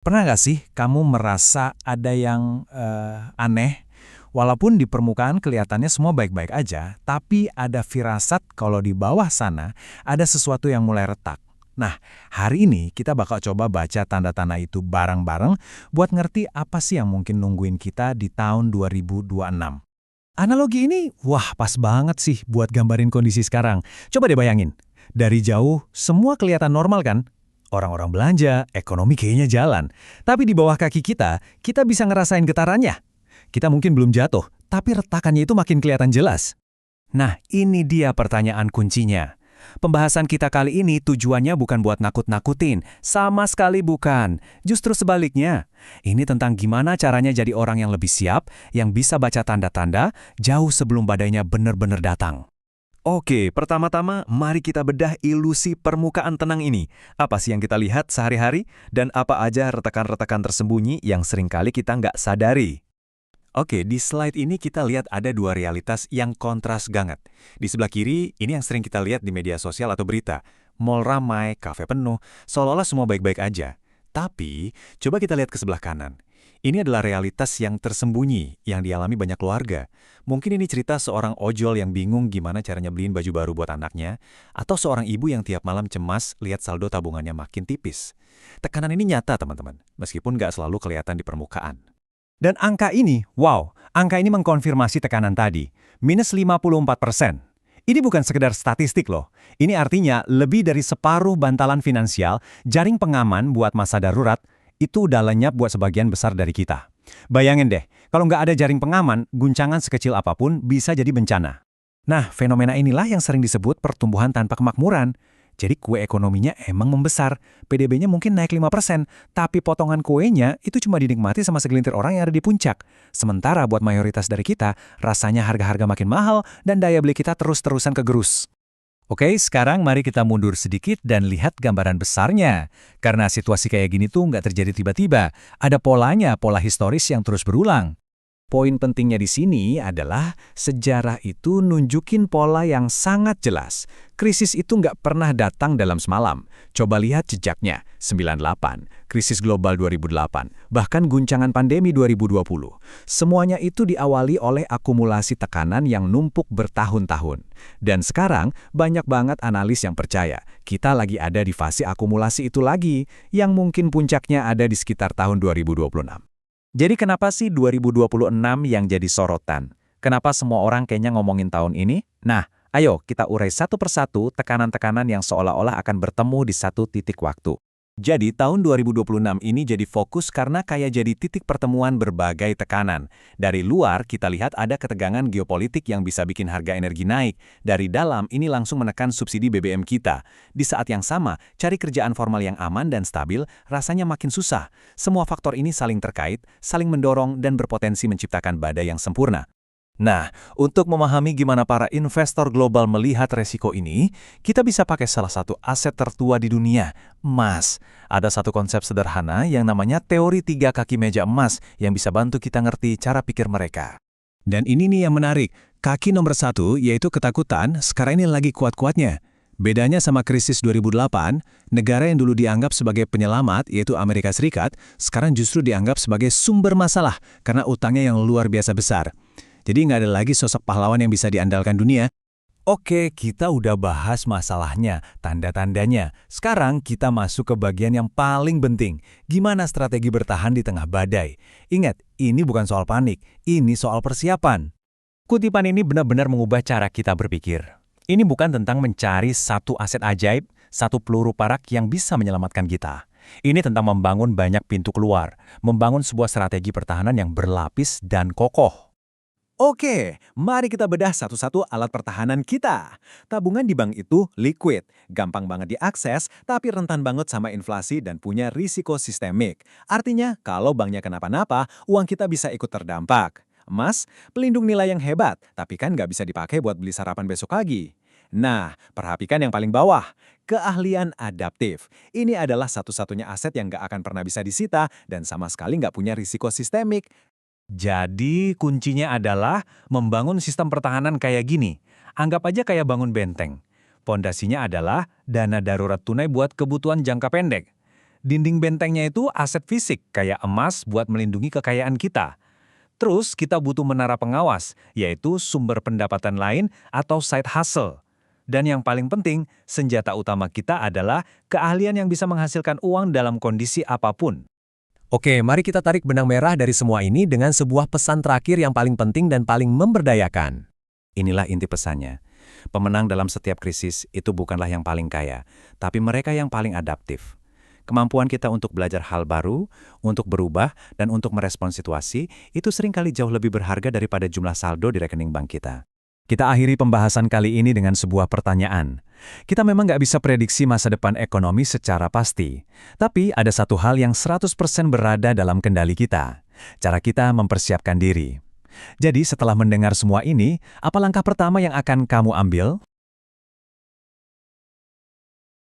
Pernah nggak sih kamu merasa ada yang aneh, walaupun di permukaan kelihatannya semua baik-baik aja, tapi ada firasat kalau di bawah sana ada sesuatu yang mulai retak. Nah, hari ini kita bakal coba baca tanda-tanda itu bareng-bareng buat ngerti apa sih yang mungkin nungguin kita di tahun 2026. Analogi ini, wah pas banget sih buat gambarin kondisi sekarang. Coba deh bayangin, dari jauh semua kelihatan normal kan? Orang-orang belanja, ekonomi kayaknya jalan. Tapi di bawah kaki kita bisa ngerasain getarannya. Kita mungkin belum jatuh, tapi retakannya itu makin kelihatan jelas. Nah, ini dia pertanyaan kuncinya. Pembahasan kita kali ini tujuannya bukan buat nakut-nakutin, sama sekali bukan. Justru sebaliknya. Ini tentang gimana caranya jadi orang yang lebih siap, yang bisa baca tanda-tanda jauh sebelum badainya benar-benar datang. Oke, pertama-tama mari kita bedah ilusi permukaan tenang ini. Apa sih yang kita lihat sehari-hari, dan apa aja retakan-retakan tersembunyi yang seringkali kita nggak sadari. Oke, di slide ini kita lihat ada dua realitas yang kontras banget. Di sebelah kiri, ini yang sering kita lihat di media sosial atau berita. Mall ramai, kafe penuh, seolah-olah semua baik-baik aja. Tapi, coba kita lihat ke sebelah kanan. Ini adalah realitas yang tersembunyi, yang dialami banyak keluarga. Mungkin ini cerita seorang ojol yang bingung gimana caranya beliin baju baru buat anaknya, atau seorang ibu yang tiap malam cemas lihat saldo tabungannya makin tipis. Tekanan ini nyata, teman-teman, meskipun nggak selalu kelihatan di permukaan. Dan angka ini, wow, angka ini mengkonfirmasi tekanan tadi, minus 54%. Ini bukan sekedar statistik loh, ini artinya lebih dari separuh bantalan finansial, jaring pengaman buat masa darurat, itu udah lenyap buat sebagian besar dari kita. Bayangin deh, kalau nggak ada jaring pengaman, guncangan sekecil apapun bisa jadi bencana. Nah, fenomena inilah yang sering disebut pertumbuhan tanpa kemakmuran. Jadi kue ekonominya emang membesar, PDB-nya mungkin naik 5%, tapi potongan kuenya itu cuma dinikmati sama segelintir orang yang ada di puncak. Sementara buat mayoritas dari kita, rasanya harga-harga makin mahal dan daya beli kita terus-terusan kegerus. Oke, sekarang mari kita mundur sedikit dan lihat gambaran besarnya. Karena situasi kayak gini tuh nggak terjadi tiba-tiba, ada polanya, pola historis yang terus berulang. Poin pentingnya di sini adalah sejarah itu nunjukin pola yang sangat jelas. Krisis itu nggak pernah datang dalam semalam. Coba lihat jejaknya, 98, krisis global 2008, bahkan guncangan pandemi 2020. Semuanya itu diawali oleh akumulasi tekanan yang numpuk bertahun-tahun. Dan sekarang banyak banget analis yang percaya kita lagi ada di fase akumulasi itu lagi, yang mungkin puncaknya ada di sekitar tahun 2026. Jadi kenapa sih 2026 yang jadi sorotan? Kenapa semua orang kayaknya ngomongin tahun ini? Nah, ayo kita urai satu persatu tekanan-tekanan yang seolah-olah akan bertemu di satu titik waktu. Jadi tahun 2026 ini jadi fokus karena kayak jadi titik pertemuan berbagai tekanan. Dari luar kita lihat ada ketegangan geopolitik yang bisa bikin harga energi naik. Dari dalam ini langsung menekan subsidi BBM kita. Di saat yang sama, cari kerjaan formal yang aman dan stabil rasanya makin susah. Semua faktor ini saling terkait, saling mendorong dan berpotensi menciptakan badai yang sempurna. Nah, untuk memahami gimana para investor global melihat resiko ini, kita bisa pakai salah satu aset tertua di dunia, emas. Ada satu konsep sederhana yang namanya teori tiga kaki meja emas yang bisa bantu kita ngerti cara pikir mereka. Dan ini nih yang menarik, kaki nomor satu yaitu ketakutan sekarang ini lagi kuat-kuatnya. Bedanya sama krisis 2008, negara yang dulu dianggap sebagai penyelamat, yaitu Amerika Serikat, sekarang justru dianggap sebagai sumber masalah karena utangnya yang luar biasa besar. Jadi nggak ada lagi sosok pahlawan yang bisa diandalkan dunia. Oke, kita udah bahas masalahnya, tanda-tandanya. Sekarang kita masuk ke bagian yang paling penting. Gimana strategi bertahan di tengah badai? Ingat, ini bukan soal panik, ini soal persiapan. Kutipan ini benar-benar mengubah cara kita berpikir. Ini bukan tentang mencari satu aset ajaib, satu peluru parak yang bisa menyelamatkan kita. Ini tentang membangun banyak pintu keluar, membangun sebuah strategi pertahanan yang berlapis dan kokoh. Oke, mari kita bedah satu-satu alat pertahanan kita. Tabungan di bank itu liquid, gampang banget diakses, tapi rentan banget sama inflasi dan punya risiko sistemik. Artinya, kalau banknya kenapa-napa, uang kita bisa ikut terdampak. Emas, pelindung nilai yang hebat, tapi kan nggak bisa dipakai buat beli sarapan besok pagi. Nah, perhatikan yang paling bawah, keahlian adaptif. Ini adalah satu-satunya aset yang nggak akan pernah bisa disita dan sama sekali nggak punya risiko sistemik. Jadi kuncinya adalah membangun sistem pertahanan kayak gini. Anggap aja kayak bangun benteng. Pondasinya adalah dana darurat tunai buat kebutuhan jangka pendek. Dinding bentengnya itu aset fisik, kayak emas buat melindungi kekayaan kita. Terus kita butuh menara pengawas, yaitu sumber pendapatan lain atau side hustle. Dan yang paling penting, senjata utama kita adalah keahlian yang bisa menghasilkan uang dalam kondisi apapun. Oke, mari kita tarik benang merah dari semua ini dengan sebuah pesan terakhir yang paling penting dan paling memberdayakan. Inilah inti pesannya. Pemenang dalam setiap krisis itu bukanlah yang paling kaya, tapi mereka yang paling adaptif. Kemampuan kita untuk belajar hal baru, untuk berubah, dan untuk merespons situasi, itu seringkali jauh lebih berharga daripada jumlah saldo di rekening bank kita. Kita akhiri pembahasan kali ini dengan sebuah pertanyaan. Kita memang nggak bisa prediksi masa depan ekonomi secara pasti. Tapi ada satu hal yang 100% berada dalam kendali kita. Cara kita mempersiapkan diri. Jadi setelah mendengar semua ini, apa langkah pertama yang akan kamu ambil?